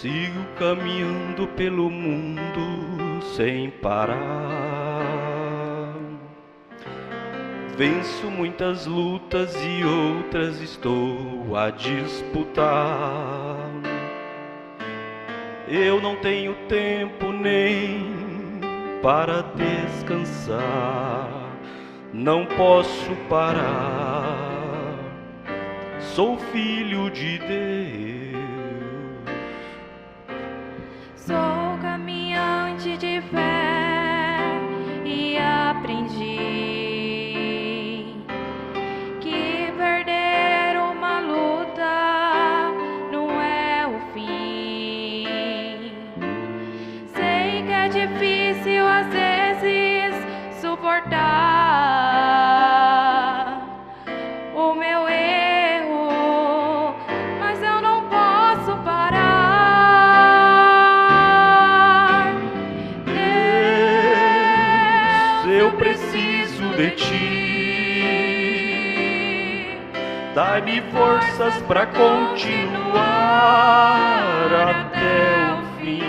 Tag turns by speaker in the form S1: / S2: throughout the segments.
S1: Sigo caminhando pelo mundo sem parar. Venço muitas lutas e outras estou a disputar. Eu não tenho tempo nem para descansar. Não posso parar. Sou filho de Deus.
S2: Sou caminhante de fé e aprendi que perder uma luta não é o fim. Sei que é difícil às vezes suportar o meu erro, mas eu não posso parar.
S1: Eu preciso de ti. Dai-me forças para continuar até o fim.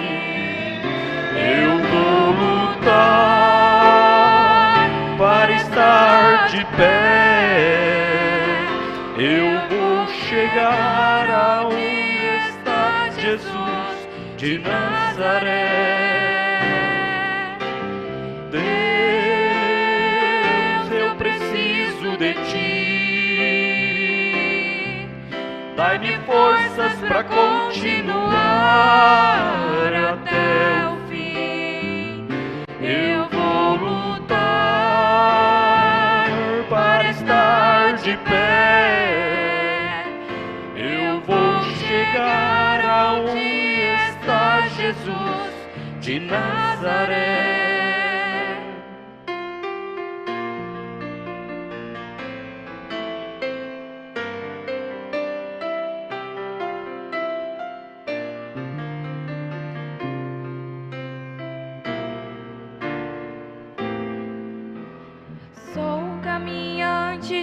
S1: Eu vou lutar para estar de pé. Eu vou chegar aonde está Jesus de Nazaré. De ti, dai-me forças para continuar até o fim. Eu vou lutar para estar de pé. Eu vou chegar aonde está Jesus de Nazaré.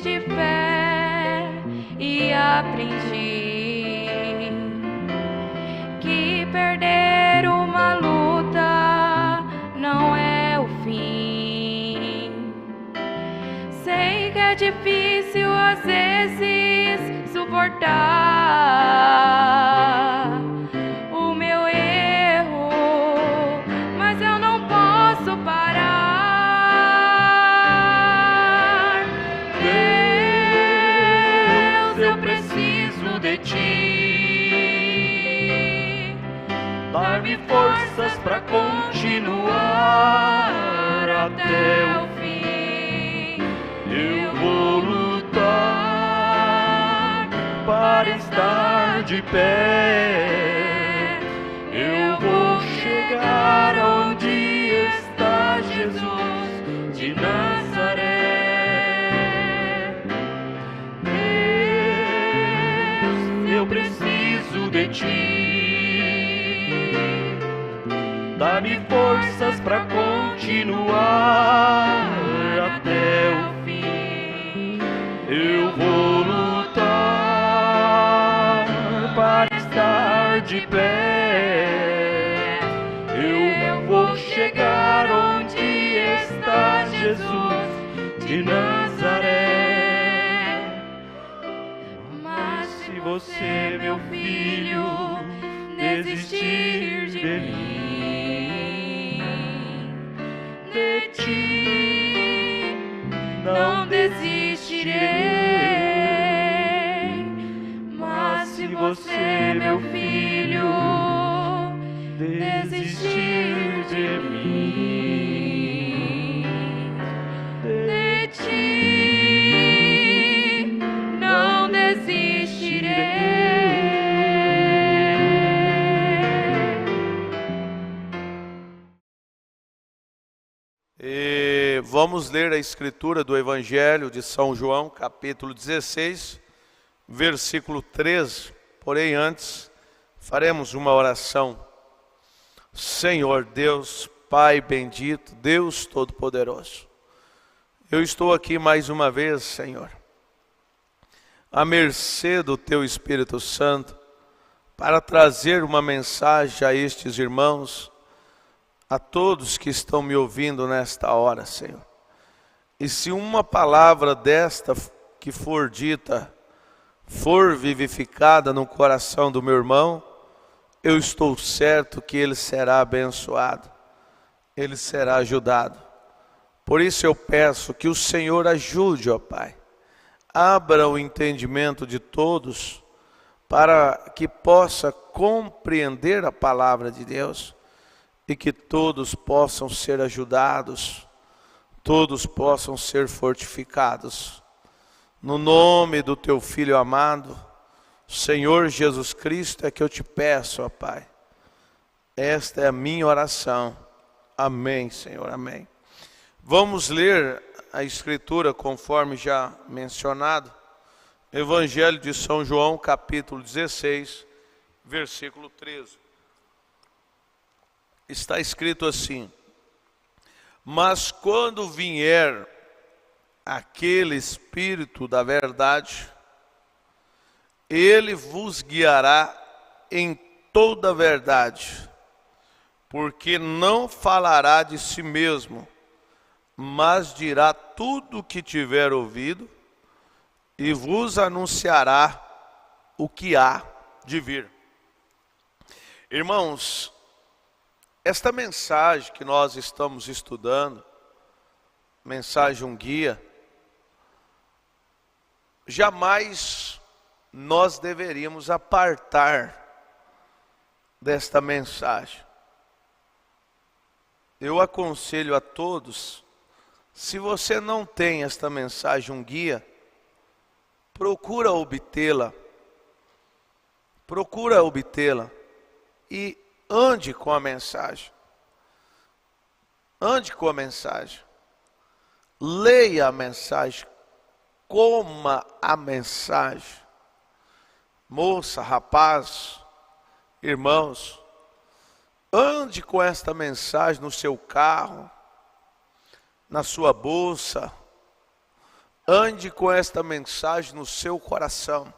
S2: De fé e aprendi que perder uma luta não é o fim. Sei que é difícil às vezes suportar o meu erro, mas eu não posso parar. De ti, dar-me forças para continuar até o fim. Eu vou lutar para estar de pé. Eu vou chegar onde está Jesus de Nazaré. Eu preciso de ti. Dá-me forças para continuar até o fim. Eu vou lutar para estar de pé. Eu vou chegar onde está Jesus de Nazaré. Você, meu filho, desistir de mim, de ti não desistirei. Mas se você, meu filho, desistir de mim, de ti não desistirei.
S3: E vamos ler a escritura do Evangelho de São João, capítulo 16, versículo 13. Porém, antes, faremos uma oração. Senhor Deus, Pai bendito, Deus Todo-Poderoso, eu estou aqui mais uma vez, Senhor, à mercê do Teu Espírito Santo, para trazer uma mensagem a estes irmãos, a todos que estão me ouvindo nesta hora, Senhor. E se uma palavra desta que for dita, for vivificada no coração do meu irmão, eu estou certo que ele será abençoado, ele será ajudado. Por isso eu peço que o Senhor ajude, ó Pai, abra o entendimento de todos, para que possa compreender a palavra de Deus, e que todos possam ser ajudados, todos possam ser fortificados. No nome do Teu Filho amado, Senhor Jesus Cristo, é que eu te peço, ó Pai. Esta é a minha oração. Amém, Senhor, amém. Vamos ler a Escritura conforme já mencionado. Evangelho de São João, capítulo 16, versículo 13. Está escrito assim: mas quando vier aquele Espírito da verdade, ele vos guiará em toda a verdade, porque não falará de si mesmo, mas dirá tudo o que tiver ouvido, e vos anunciará o que há de vir. Irmãos, esta mensagem que nós estamos estudando, mensagem um guia, jamais nós deveríamos apartar desta mensagem. Eu aconselho a todos, se você não tem esta mensagem um guia, procura obtê-la e ande com a mensagem. Ande com a mensagem. Leia a mensagem, coma a mensagem. Moça, rapaz, irmãos, ande com esta mensagem no seu carro, na sua bolsa. Ande com esta mensagem no seu coração.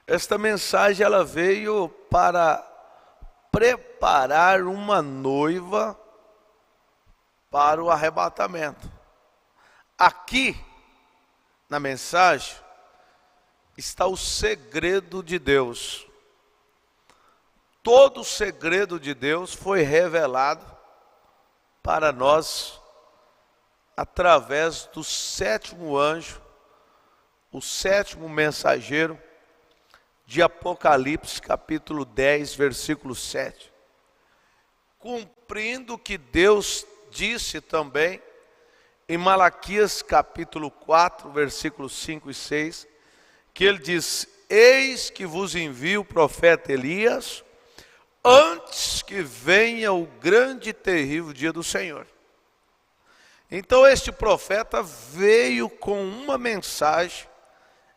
S3: Esta mensagem ela veio para preparar uma noiva para o arrebatamento. Aqui, na mensagem, está o segredo de Deus. Todo o segredo de Deus foi revelado para nós através do sétimo anjo, o sétimo mensageiro de Apocalipse, capítulo 10, versículo 7. Cumprindo o que Deus disse também em Malaquias, capítulo 4, versículos 5 e 6, que ele diz: eis que vos envio o profeta Elias, antes que venha o grande e terrível dia do Senhor. Então este profeta veio com uma mensagem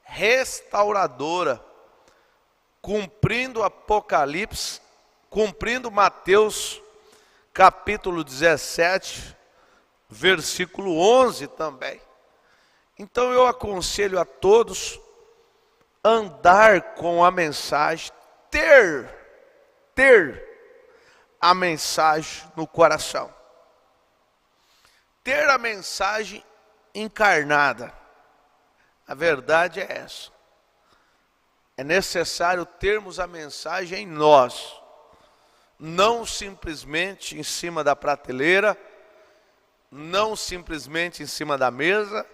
S3: restauradora, cumprindo Apocalipse, cumprindo Mateus capítulo 17, versículo 11 também. Então eu aconselho a todos andar com a mensagem, ter a mensagem no coração. Ter a mensagem encarnada. A verdade é essa. É necessário termos a mensagem em nós, não simplesmente em cima da prateleira, não simplesmente em cima da mesa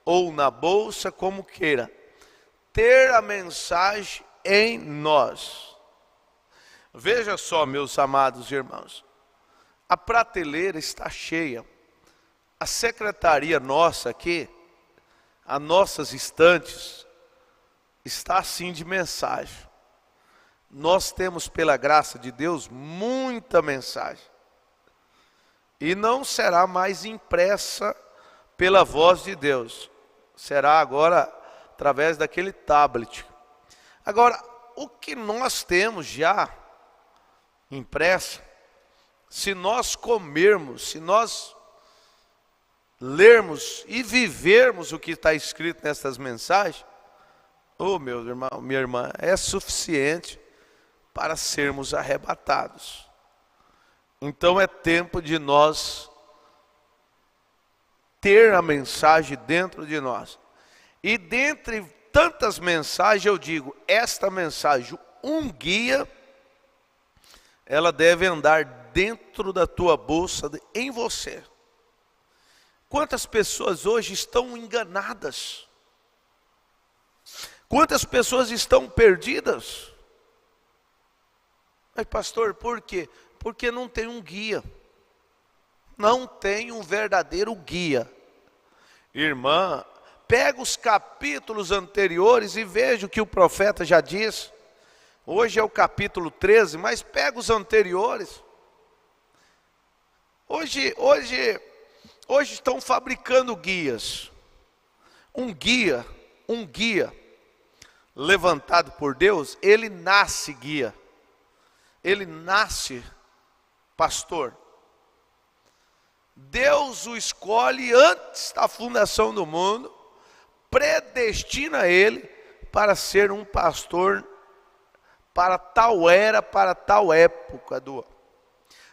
S3: ou na bolsa, como queira. Ter a mensagem em nós. Veja só, meus amados irmãos, a prateleira está cheia. A secretaria nossa aqui, as nossas estantes, está assim de mensagem. Nós temos, pela graça de Deus, muita mensagem. E não será mais impressa pela voz de Deus. Será agora através daquele tablet. Agora, o que nós temos já impressa, se nós comermos, se nós lermos e vivermos o que está escrito nessas mensagens, Oh, meu irmão, minha irmã, é suficiente para sermos arrebatados. Então é tempo de nós ter a mensagem dentro de nós. E dentre tantas mensagens, eu digo, esta mensagem, um guia, ela deve andar dentro da tua bolsa, em você. Quantas pessoas hoje estão enganadas? Quantas pessoas estão perdidas? Mas pastor, por quê? Porque não tem um guia. Não tem um verdadeiro guia. Irmã, pega os capítulos anteriores e veja o que o profeta já diz. Hoje é o capítulo 13, mas pega os anteriores. Hoje estão fabricando guias. Um guia levantado por Deus, ele nasce guia. Ele nasce pastor. Deus o escolhe antes da fundação do mundo, predestina ele para ser um pastor para tal era, para tal época do.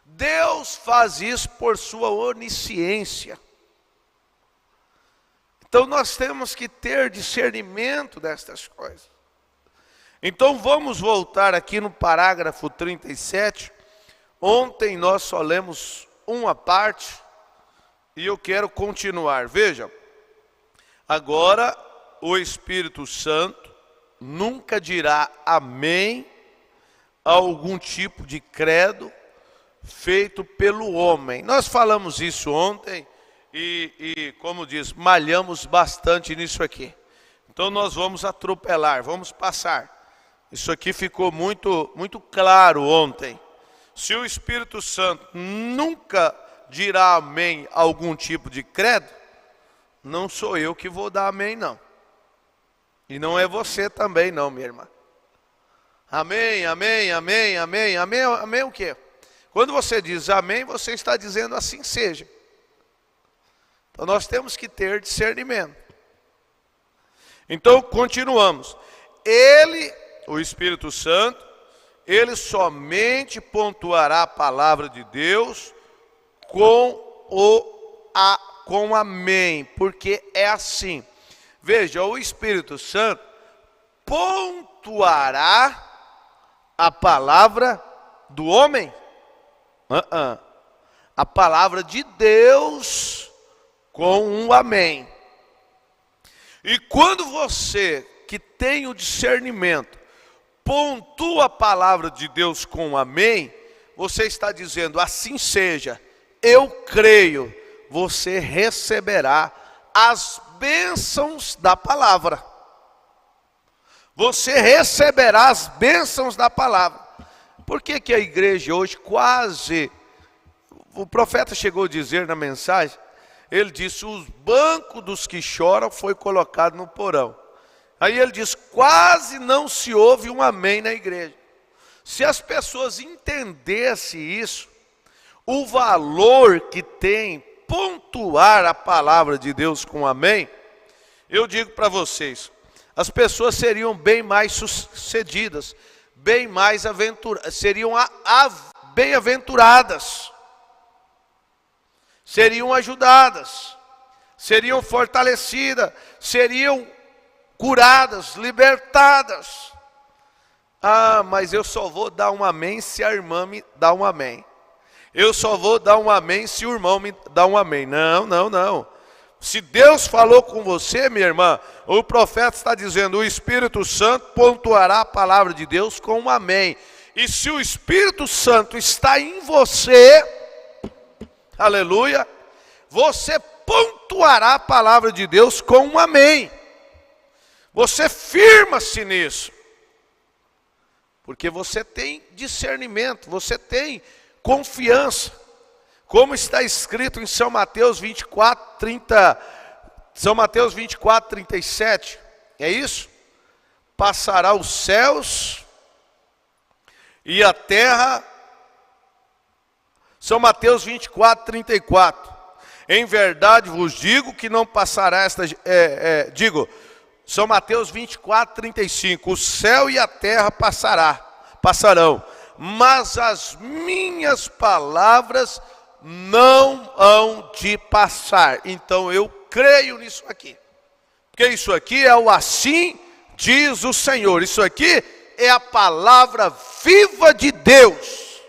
S3: Deus faz isso por sua onisciência. Então nós temos que ter discernimento destas coisas. Então vamos voltar aqui no parágrafo 37. Ontem nós só lemos uma parte e eu quero continuar. Veja, agora o Espírito Santo nunca dirá amém a algum tipo de credo feito pelo homem. Nós falamos isso ontem e como diz, malhamos bastante nisso aqui. Então nós vamos atropelar, vamos passar. Isso aqui ficou muito claro ontem. Se o Espírito Santo nunca dirá amém a algum tipo de credo, não sou eu que vou dar amém não. E não é você também não, minha irmã. Amém, amém, amém, amém, amém, amém o quê? Quando você diz amém, você está dizendo assim seja. Então nós temos que ter discernimento. Então continuamos. Ele, o Espírito Santo, ele somente pontuará a palavra de Deus com amém, porque é assim. Veja, o Espírito Santo pontuará a palavra do homem? A palavra de Deus com um amém. E quando você que tem o discernimento pontua a palavra de Deus com um amém, você está dizendo assim seja, eu creio, você receberá as bênçãos da palavra. Você receberá as bênçãos da palavra. Por que a igreja hoje quase, o profeta chegou a dizer na mensagem, ele disse, os bancos dos que choram foi colocado no porão. Aí ele diz, quase não se ouve um amém na igreja. Se as pessoas entendessem isso, o valor que tem pontuar a palavra de Deus com amém, eu digo para vocês, as pessoas seriam bem mais sucedidas, bem mais seriam bem-aventuradas, seriam ajudadas, seriam fortalecidas, seriam curadas, libertadas. Ah, mas eu só vou dar um amém se a irmã me dá um amém. Eu só vou dar um amém se o irmão me dá um amém. Não, não, não. Se Deus falou com você, minha irmã, o profeta está dizendo, o Espírito Santo pontuará a palavra de Deus com um amém. E se o Espírito Santo está em você, aleluia, você pontuará a palavra de Deus com um amém. Você firma-se nisso. Porque você tem discernimento, você tem confiança. Como está escrito em São Mateus 24, 37. É isso? Passará os céus e a terra. São Mateus 24, 34. Em verdade vos digo que não passará São Mateus 24, 35. O céu e a terra passarão, mas as minhas palavras não hão de passar. Então eu creio nisso aqui. Porque isso aqui é o assim diz o Senhor. Isso aqui é a palavra viva de Deus.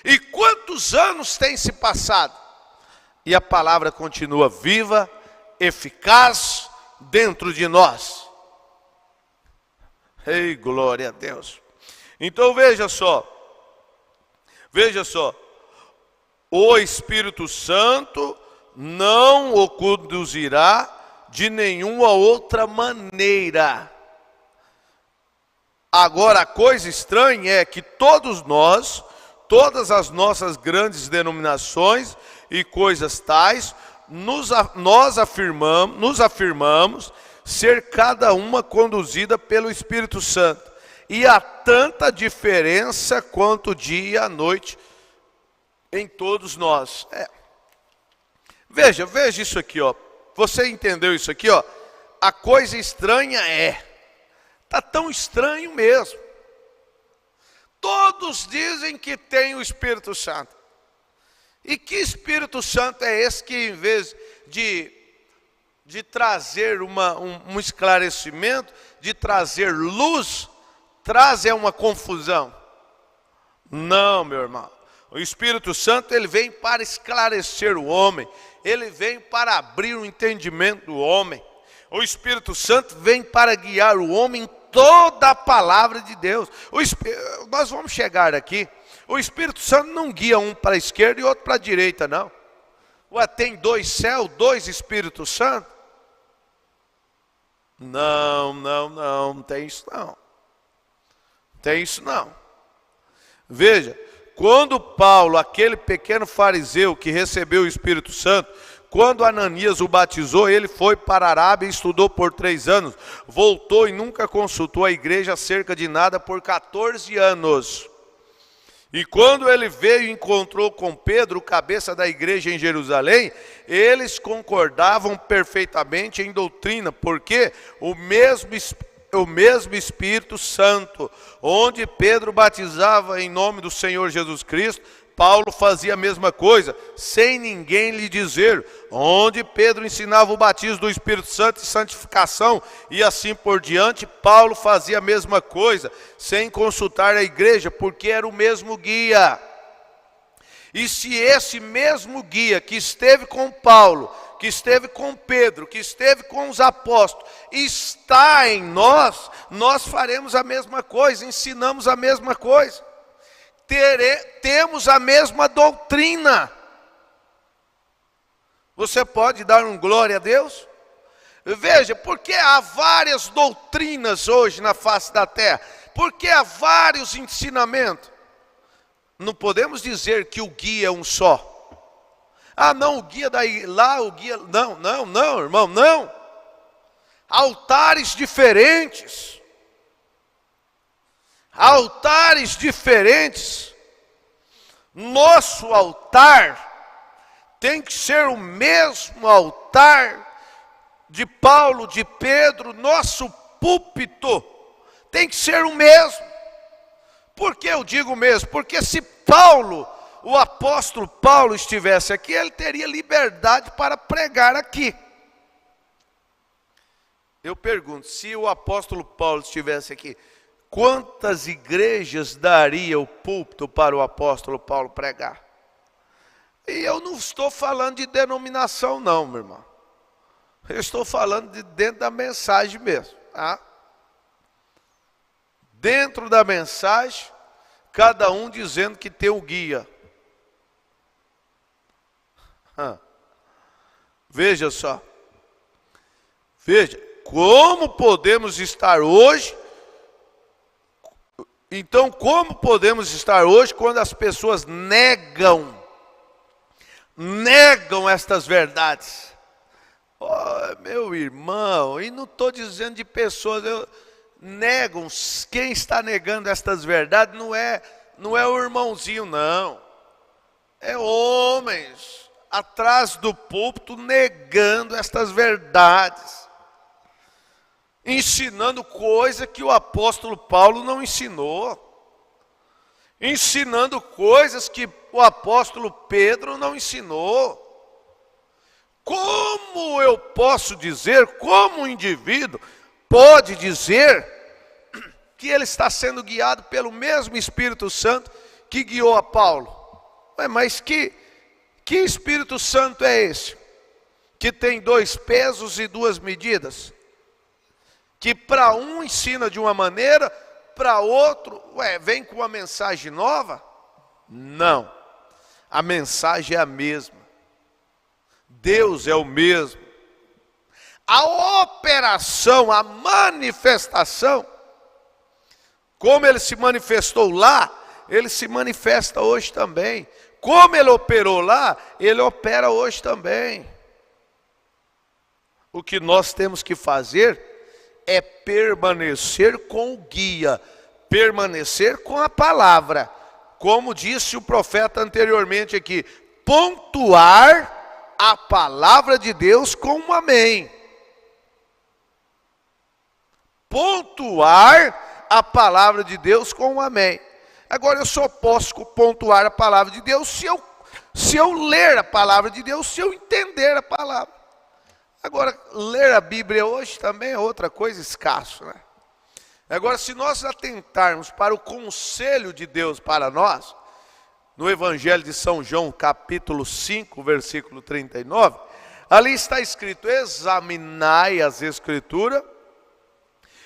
S3: E quantos anos tem se passado? E a palavra continua viva, eficaz dentro de nós. Ei, glória a Deus. Então veja só, o Espírito Santo não o conduzirá de nenhuma outra maneira. Agora a coisa estranha é que todos nós, todas as nossas grandes denominações e coisas tais, nós afirmamos ser cada uma conduzida pelo Espírito Santo. E há tanta diferença quanto dia e a noite em todos nós. Veja isso aqui, ó. Você entendeu isso aqui, ó? A coisa estranha está tão estranho mesmo. Todos dizem que tem o Espírito Santo. E que Espírito Santo é esse que, em vez de trazer um esclarecimento, de trazer luz, traz uma confusão? Não, meu irmão. O Espírito Santo, ele vem para esclarecer o homem. Ele vem para abrir o entendimento do homem. O Espírito Santo vem para guiar o homem em toda a palavra de Deus. Nós vamos chegar aqui. O Espírito Santo não guia um para a esquerda e outro para a direita, não. Ué, tem 2 céus, 2 Espíritos Santos? Não tem isso não. Tem isso não. Veja, quando Paulo, aquele pequeno fariseu que recebeu o Espírito Santo, quando Ananias o batizou, ele foi para a Arábia e estudou por 3 anos. Voltou e nunca consultou a igreja acerca de nada por 14 anos. E quando ele veio e encontrou com Pedro, o cabeça da igreja em Jerusalém, eles concordavam perfeitamente em doutrina, porque o mesmo Espírito Santo, onde Pedro batizava em nome do Senhor Jesus Cristo, Paulo fazia a mesma coisa, sem ninguém lhe dizer. Onde Pedro ensinava o batismo do Espírito Santo e santificação e assim por diante, Paulo fazia a mesma coisa, sem consultar a igreja, porque era o mesmo guia. E se esse mesmo guia que esteve com Paulo, que esteve com Pedro, que esteve com os apóstolos, está em nós, nós faremos a mesma coisa, ensinamos a mesma coisa. Temos a mesma doutrina. Você pode dar um glória a Deus? Veja, porque há várias doutrinas hoje na face da terra? Porque há vários ensinamentos? Não podemos dizer que o guia é um só. Ah, não, o guia daí, lá, o guia... Não, irmão, não. Altares diferentes. Altares diferentes. Nosso altar tem que ser o mesmo altar de Paulo, de Pedro. Nosso púlpito tem que ser o mesmo. Por que eu digo mesmo? Porque se Paulo, o apóstolo Paulo estivesse aqui, ele teria liberdade para pregar aqui. Eu pergunto, se o apóstolo Paulo estivesse aqui, quantas igrejas daria o púlpito para o apóstolo Paulo pregar? E eu não estou falando de denominação não, meu irmão. Eu estou falando de dentro da mensagem mesmo, tá? Dentro da mensagem, cada um dizendo que tem o guia. Veja só. Veja, como podemos estar hoje... Então, como podemos estar hoje quando as pessoas negam estas verdades? Oh, meu irmão, e não estou dizendo de pessoas, negam. Quem está negando estas verdades não é o irmãozinho, não. É homens atrás do púlpito negando estas verdades. ensinando coisa que o apóstolo Paulo não ensinou, ensinando coisas que o apóstolo Pedro não ensinou. Como eu posso dizer, como um indivíduo pode dizer que ele está sendo guiado pelo mesmo Espírito Santo que guiou a Paulo? Mas que Espírito Santo é esse? Que tem 2 pesos e 2 medidas? Que para um ensina de uma maneira, para outro, vem com uma mensagem nova? Não, a mensagem é a mesma. Deus é o mesmo. A operação, a manifestação, como ele se manifestou lá, ele se manifesta hoje também. Como ele operou lá, ele opera hoje também. O que nós temos que fazer é permanecer com o guia, permanecer com a palavra. Como disse o profeta anteriormente aqui, pontuar a palavra de Deus com um amém. Pontuar a palavra de Deus com um amém. Agora eu só posso pontuar a palavra de Deus se eu ler a palavra de Deus, se eu entender a palavra. Agora, ler a Bíblia hoje também é outra coisa escasso, né? Agora, se nós atentarmos para o conselho de Deus para nós, no Evangelho de São João, capítulo 5, versículo 39, ali está escrito: examinai as Escrituras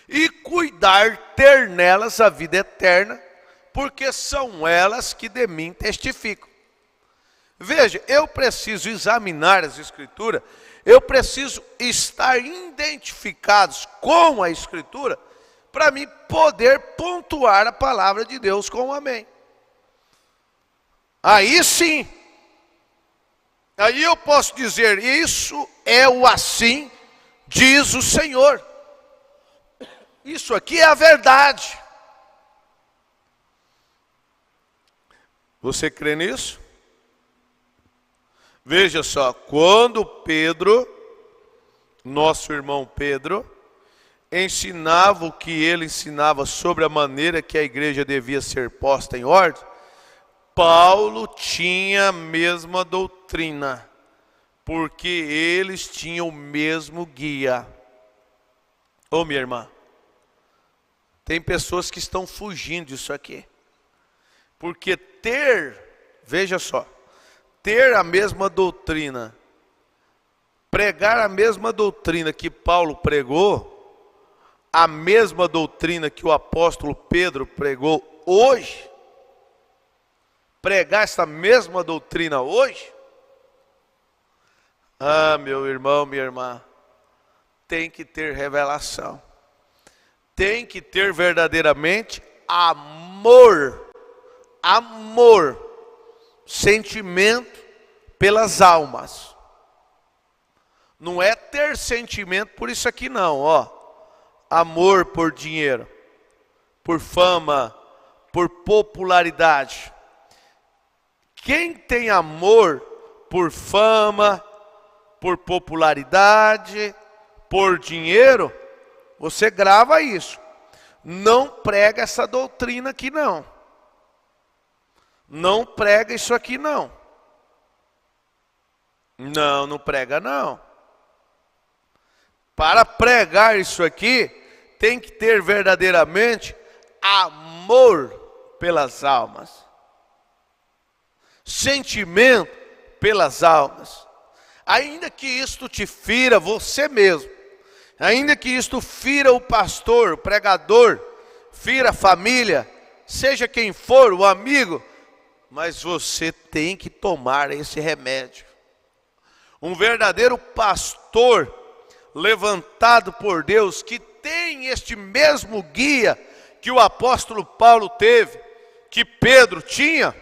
S3: e cuidar ter nelas a vida eterna, porque são elas que de mim testificam. Veja, eu preciso examinar as Escrituras, eu preciso estar identificados com a Escritura, para mim poder pontuar a palavra de Deus com um amém. Aí sim, aí eu posso dizer, isso é o assim diz o Senhor. Isso aqui é a verdade. Você crê nisso? Veja só, quando Pedro, nosso irmão Pedro, ensinava o que ele ensinava sobre a maneira que a igreja devia ser posta em ordem, Paulo tinha a mesma doutrina, porque eles tinham o mesmo guia. Ô minha irmã, tem pessoas que estão fugindo disso aqui, porque veja só, ter a mesma doutrina, pregar a mesma doutrina que Paulo pregou, a mesma doutrina que o apóstolo Pedro pregou hoje, pregar essa mesma doutrina hoje, meu irmão, minha irmã, tem que ter revelação, tem que ter verdadeiramente amor, sentimento pelas almas. Não é ter sentimento por isso aqui não, amor por dinheiro, por fama, por popularidade. Quem tem amor por fama, por popularidade, por dinheiro, você grava isso. Não prega essa doutrina aqui não. Não prega isso aqui não. Não prega não. Para pregar isso aqui, tem que ter verdadeiramente amor pelas almas. Sentimento pelas almas. Ainda que isto te fira você mesmo, ainda que isto fira o pastor, o pregador, fira a família, seja quem for, o amigo, mas você tem que tomar esse remédio. Um verdadeiro pastor levantado por Deus, que tem este mesmo guia que o apóstolo Paulo teve, que Pedro tinha,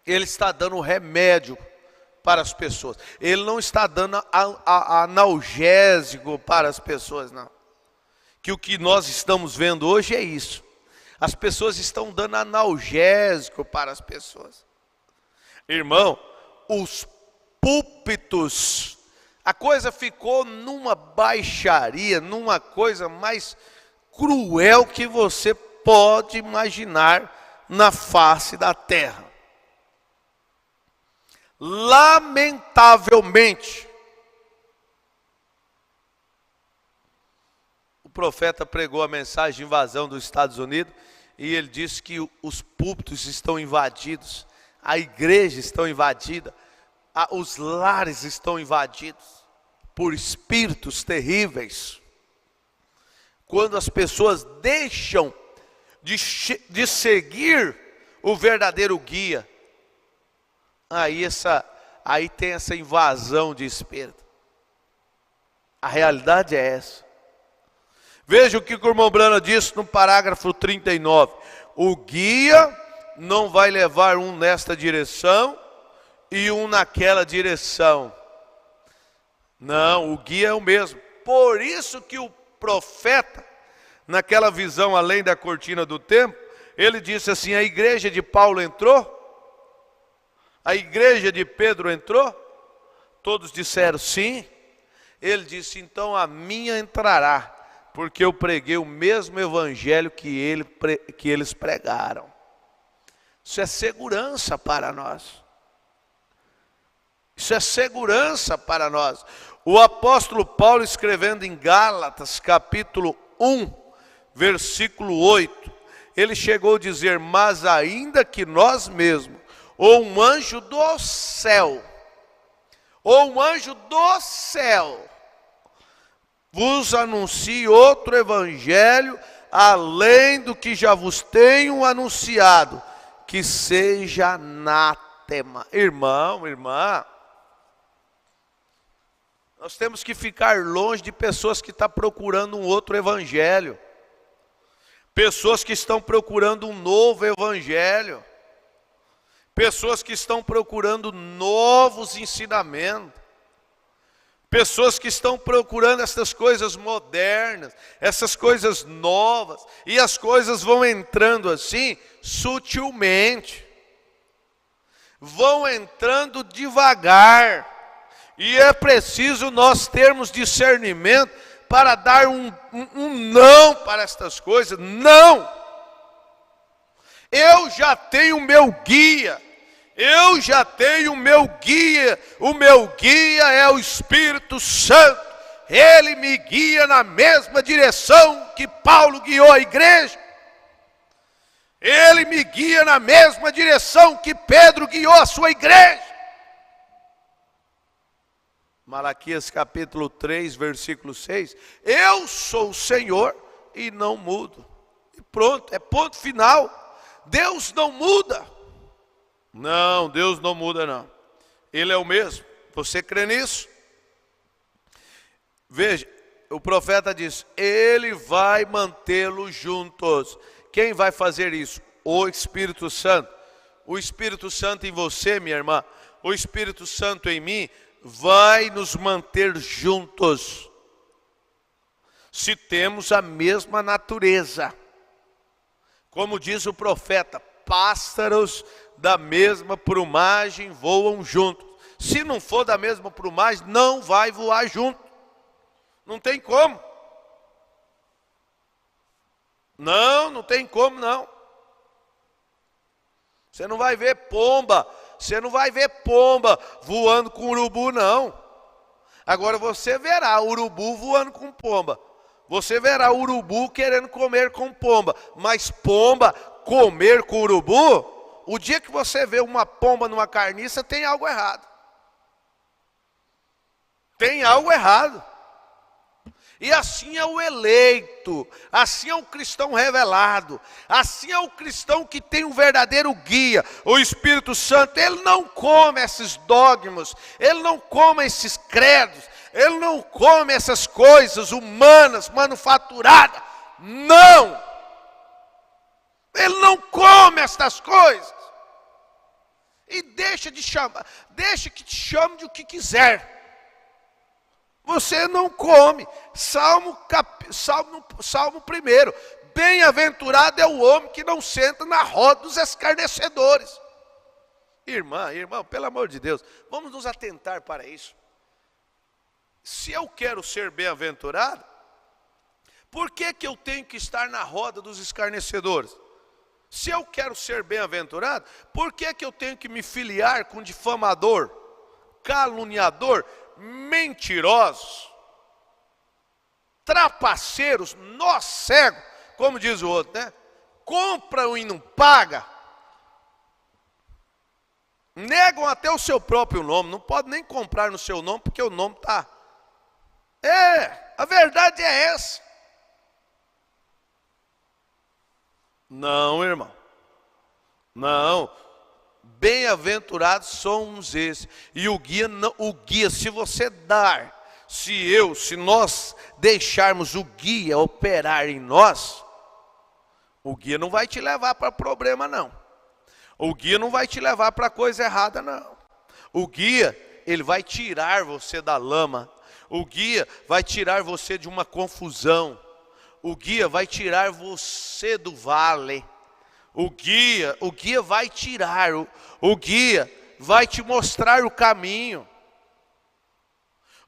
S3: ele está dando remédio para as pessoas. Ele não está dando analgésico para as pessoas, não. Que o que nós estamos vendo hoje é isso. As pessoas estão dando analgésico para as pessoas. Irmão, os púlpitos A coisa ficou numa baixaria, numa coisa mais cruel que você pode imaginar na face da terra. Lamentavelmente, o profeta pregou a mensagem de invasão dos Estados Unidos e ele disse que os púlpitos estão invadidos, a igreja está invadida, os lares estão invadidos por espíritos terríveis. Quando as pessoas deixam de seguir o verdadeiro guia, aí tem essa invasão de espírito. A realidade é essa. Veja o que o irmão Brana disse no parágrafo 39. O guia não vai levar um nesta direção e um naquela direção. Não, o guia é o mesmo. Por isso que o profeta, naquela visão além da cortina do templo, ele disse assim: a igreja de Paulo entrou? A igreja de Pedro entrou? Todos disseram sim. Ele disse: então a minha entrará, porque eu preguei o mesmo evangelho que eles pregaram. Isso é segurança para nós. Isso é segurança para nós. O apóstolo Paulo, escrevendo em Gálatas, capítulo 1, versículo 8, ele chegou a dizer: mas ainda que nós mesmos, ou um anjo do céu, vos anuncie outro evangelho, além do que já vos tenho anunciado, que seja anátema. Irmão, irmã, nós temos que ficar longe de pessoas que estão procurando um outro evangelho. Pessoas que estão procurando um novo evangelho. Pessoas que estão procurando novos ensinamentos. Pessoas que estão procurando essas coisas modernas, essas coisas novas. E as coisas vão entrando assim, sutilmente. Vão entrando devagar. E é preciso nós termos discernimento para dar um não para estas coisas. Não! Eu já tenho o meu guia. Eu já tenho o meu guia. O meu guia é o Espírito Santo. Ele me guia na mesma direção que Paulo guiou a igreja. Ele me guia na mesma direção que Pedro guiou a sua igreja. Malaquias capítulo 3, versículo 6. Eu sou o Senhor e não mudo. E pronto, é ponto final. Deus não muda. Não, Deus não muda não. Ele é o mesmo. Você crê nisso? Veja, o profeta diz: ele vai mantê-los juntos. Quem vai fazer isso? O Espírito Santo. O Espírito Santo em você, minha irmã. O Espírito Santo em mim vai nos manter juntos. Se temos a mesma natureza. Como diz o profeta, pássaros da mesma plumagem voam juntos. Se não for da mesma plumagem, não vai voar junto. Não tem como. Não tem como não. Você não vai ver pomba. Você não vai ver pomba voando com urubu, não. Agora você verá urubu voando com pomba. Você verá urubu querendo comer com pomba. Mas pomba comer com urubu, o dia que você vê uma pomba numa carniça, tem algo errado. Tem algo errado. E assim é o eleito, assim é o cristão revelado, assim é o cristão que tem um verdadeiro guia, o Espírito Santo. Ele não come esses dogmas, ele não come esses credos, ele não come essas coisas humanas, manufaturadas. Não! Ele não come essas coisas. E deixa que te chame de o que quiser. Você não come. Salmo 1. Bem-aventurado é o homem que não senta na roda dos escarnecedores. Irmão, pelo amor de Deus, vamos nos atentar para isso. Se eu quero ser bem-aventurado, por que eu tenho que estar na roda dos escarnecedores? Se eu quero ser bem-aventurado, por que eu tenho que me filiar com difamador, caluniador, mentirosos, trapaceiros, nó cego, como diz o outro, né? Compram e não pagam. Negam até o seu próprio nome, não pode nem comprar no seu nome, porque o nome está... a verdade é essa. Não, irmão. Não. Bem-aventurados somos esses. E o guia, se você dar, se nós deixarmos o guia operar em nós, o guia não vai te levar para problema, não. O guia não vai te levar para coisa errada, não. O guia, ele vai tirar você da lama. O guia vai tirar você de uma confusão. O guia vai tirar você do vale. O guia vai tirar. O guia vai te mostrar o caminho.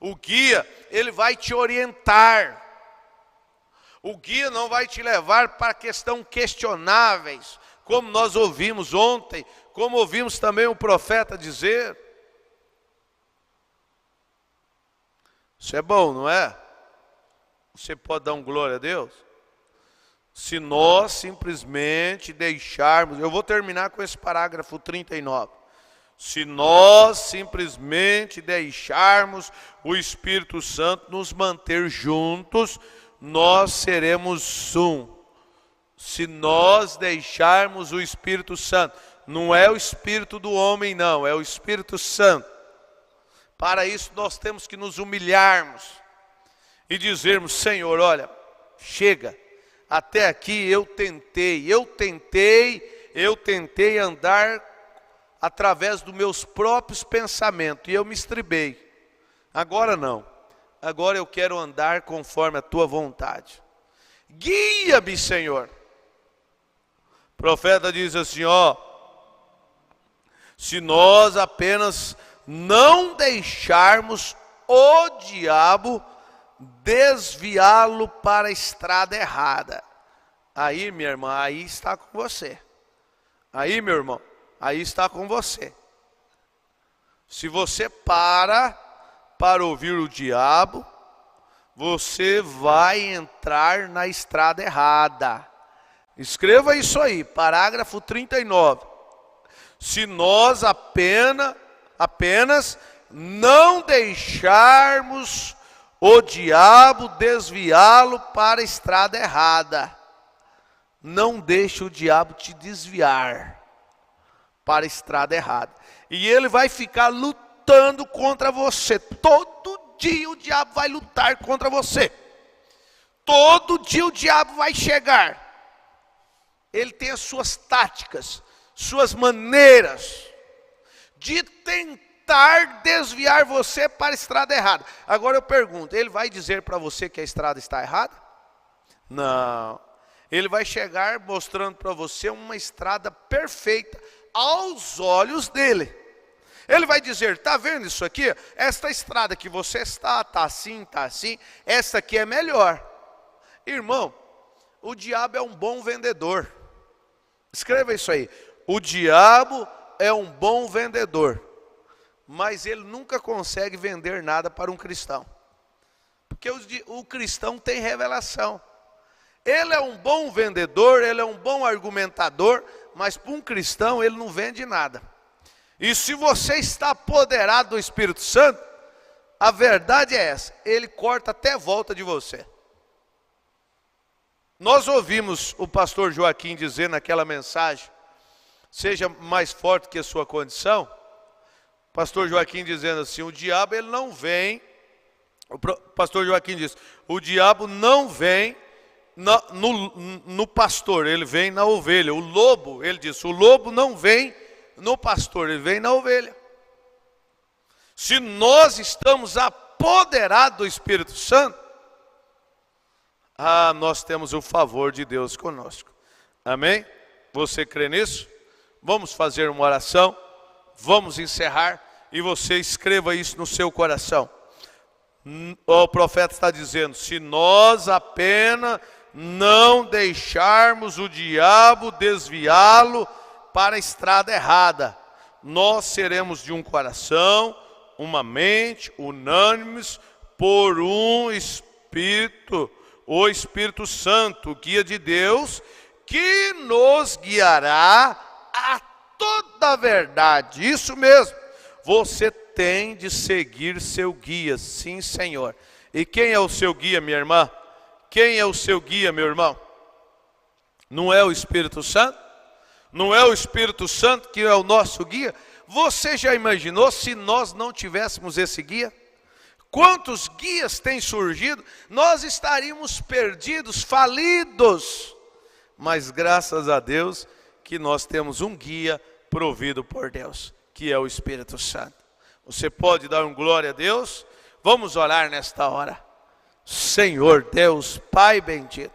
S3: O guia, ele vai te orientar. O guia não vai te levar para questões questionáveis, como nós ouvimos ontem, como ouvimos também o profeta dizer. Isso é bom, não é? Você pode dar um glória a Deus? Se nós simplesmente deixarmos, eu vou terminar com esse parágrafo 39. Se nós simplesmente deixarmos o Espírito Santo nos manter juntos, nós seremos um. Se nós deixarmos o Espírito Santo, não é o Espírito do homem, não, é o Espírito Santo. Para isso nós temos que nos humilharmos e dizermos: Senhor, olha, chega, até aqui eu tentei andar através dos meus próprios pensamentos e eu me estribei. Agora não, agora eu quero andar conforme a tua vontade. Guia-me, Senhor. O profeta diz assim, se nós apenas não deixarmos o diabo desviá-lo para a estrada errada. Aí, minha irmã, aí está com você. Aí, meu irmão, aí está com você. Se você para ouvir o diabo, você vai entrar na estrada errada. Escreva isso aí, parágrafo 39. Se nós apenas não deixarmos o diabo desviá-lo para a estrada errada. Não deixe o diabo te desviar para a estrada errada. E ele vai ficar lutando contra você. Todo dia o diabo vai lutar contra você. Todo dia o diabo vai chegar. Ele tem as suas táticas, suas maneiras de tentar desviar você para a estrada errada. Agora eu pergunto, ele vai dizer para você que a estrada está errada? Não. Ele vai chegar mostrando para você uma estrada perfeita aos olhos dele. Ele vai dizer, está vendo isso aqui? Esta estrada que você está assim, essa aqui é melhor. Irmão, o diabo é um bom vendedor. Escreva isso aí. O diabo é um bom vendedor, mas ele nunca consegue vender nada para um cristão. Porque o cristão tem revelação. Ele é um bom vendedor, ele é um bom argumentador, mas para um cristão ele não vende nada. E se você está apoderado do Espírito Santo, a verdade é essa, ele corta até volta de você. Nós ouvimos o pastor Joaquim dizer naquela mensagem, seja mais forte que a sua condição. O pastor Joaquim dizendo assim, o diabo ele não vem, o pastor Joaquim diz, o diabo não vem no pastor, ele vem na ovelha. O lobo, ele disse, o lobo não vem no pastor, ele vem na ovelha. Se nós estamos apoderados do Espírito Santo, nós temos o favor de Deus conosco. Amém? Você crê nisso? Vamos fazer uma oração, vamos encerrar e você escreva isso no seu coração. O profeta está dizendo: se nós apenas não deixarmos o diabo desviá-lo para a estrada errada, nós seremos de um coração, uma mente, unânimes, por um Espírito, o Espírito Santo, o guia de Deus, que nos guiará a toda a verdade. Isso mesmo, você tem de seguir seu guia, sim, Senhor. E quem é o seu guia, minha irmã? Quem é o seu guia, meu irmão? Não é o Espírito Santo? Não é o Espírito Santo que é o nosso guia? Você já imaginou se nós não tivéssemos esse guia? Quantos guias têm surgido? Nós estaríamos perdidos, falidos. Mas graças a Deus que nós temos um guia provido por Deus, que é o Espírito Santo. Você pode dar um glória a Deus? Vamos orar nesta hora. Senhor Deus, Pai bendito,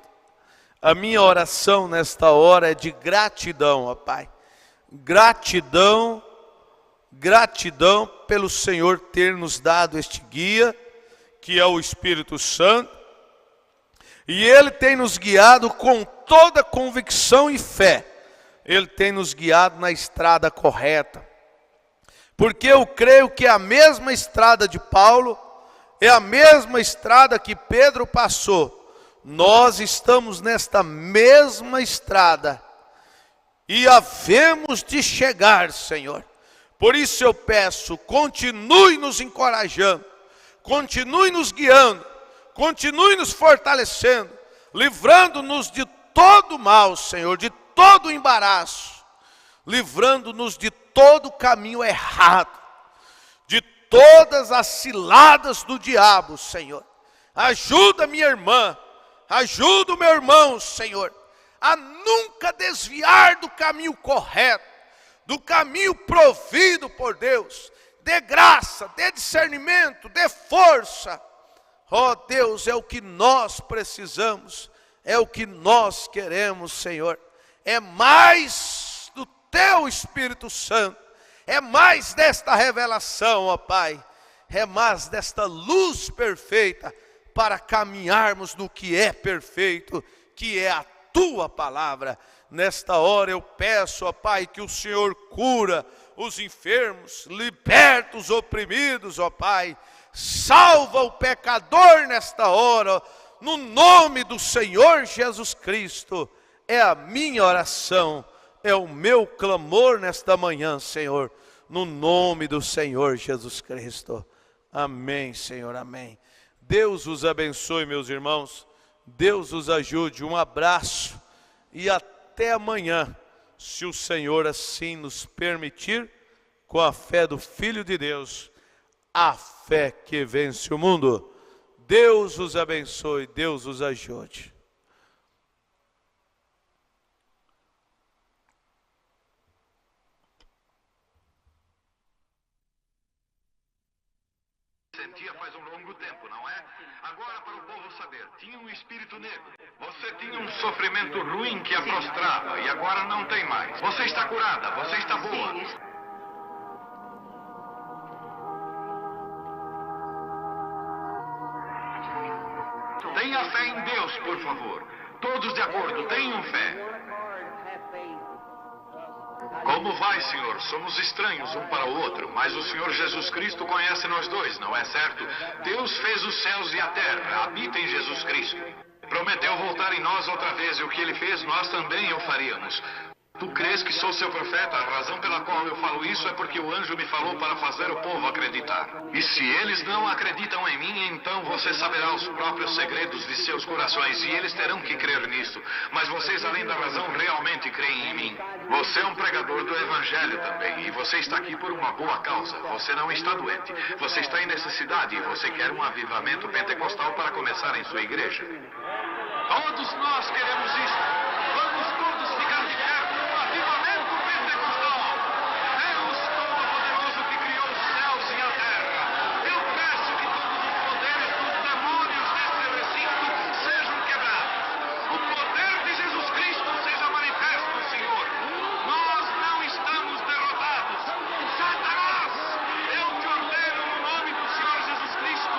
S3: a minha oração nesta hora é de gratidão, ó Pai. Gratidão pelo Senhor ter nos dado este guia, que é o Espírito Santo. E Ele tem nos guiado com toda convicção e fé. Ele tem nos guiado na estrada correta. Porque eu creio que a mesma estrada de Paulo é a mesma estrada que Pedro passou. Nós estamos nesta mesma estrada e havemos de chegar, Senhor. Por isso eu peço, continue nos encorajando, continue nos guiando, continue nos fortalecendo, livrando-nos de todo mal, Senhor, de todo embaraço, livrando-nos de todo caminho errado, de todas as ciladas do diabo, Senhor. Ajuda minha irmã, ajuda o meu irmão, Senhor, a nunca desviar do caminho correto, do caminho provido por Deus. Dê graça, dê discernimento, dê força. Ó Deus, é o que nós precisamos, é o que nós queremos, Senhor. É mais do Teu Espírito Santo, é mais desta revelação, ó Pai, é mais desta luz perfeita para caminharmos no que é perfeito, que é a Tua palavra. Nesta hora eu peço, ó Pai, que o Senhor cura os enfermos, liberta os oprimidos, ó Pai, salva o pecador nesta hora, no nome do Senhor Jesus Cristo. É a minha oração, é o meu clamor nesta manhã, Senhor, no nome do Senhor Jesus Cristo. Amém, Senhor, amém. Deus os abençoe, meus irmãos. Deus os ajude. Um abraço e até amanhã, se o Senhor assim nos permitir, com a fé do Filho de Deus, a fé que vence o mundo. Deus os abençoe, Deus os ajude.
S4: Sentia faz um longo tempo, não é? Agora para o povo saber, tinha um espírito negro. Você tinha um sofrimento ruim que a prostrava e agora não tem mais. Você está curada, você está boa. Tenha fé em Deus, por favor. Todos de acordo, tenham fé. Como vai, Senhor? Somos estranhos um para o outro, mas o Senhor Jesus Cristo conhece nós dois, não é certo? Deus fez os céus e a terra, habita em Jesus Cristo. Prometeu voltar em nós outra vez, e o que Ele fez, nós também o faríamos. Tu crês que sou seu profeta? A razão pela qual eu falo isso é porque o anjo me falou para fazer o povo acreditar. E se eles não acreditam em mim, então você saberá os próprios segredos de seus corações, e eles terão que crer nisso. Mas vocês, além da razão, realmente creem em mim. Você é um pregador do Evangelho também, e você está aqui por uma boa causa. Você não está doente, você está em necessidade, e você quer um avivamento pentecostal para começar em sua igreja. Todos nós queremos isso. Vamos todos ficar de pé. Avivamento pentecostal. Deus Todo-Poderoso que criou os céus e a terra. Eu peço que todos os poderes dos demônios deste recinto sejam quebrados. O poder de Jesus Cristo seja manifesto, Senhor. Nós não estamos derrotados. Satanás, eu te ordeno no nome do Senhor Jesus Cristo,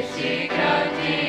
S2: este grande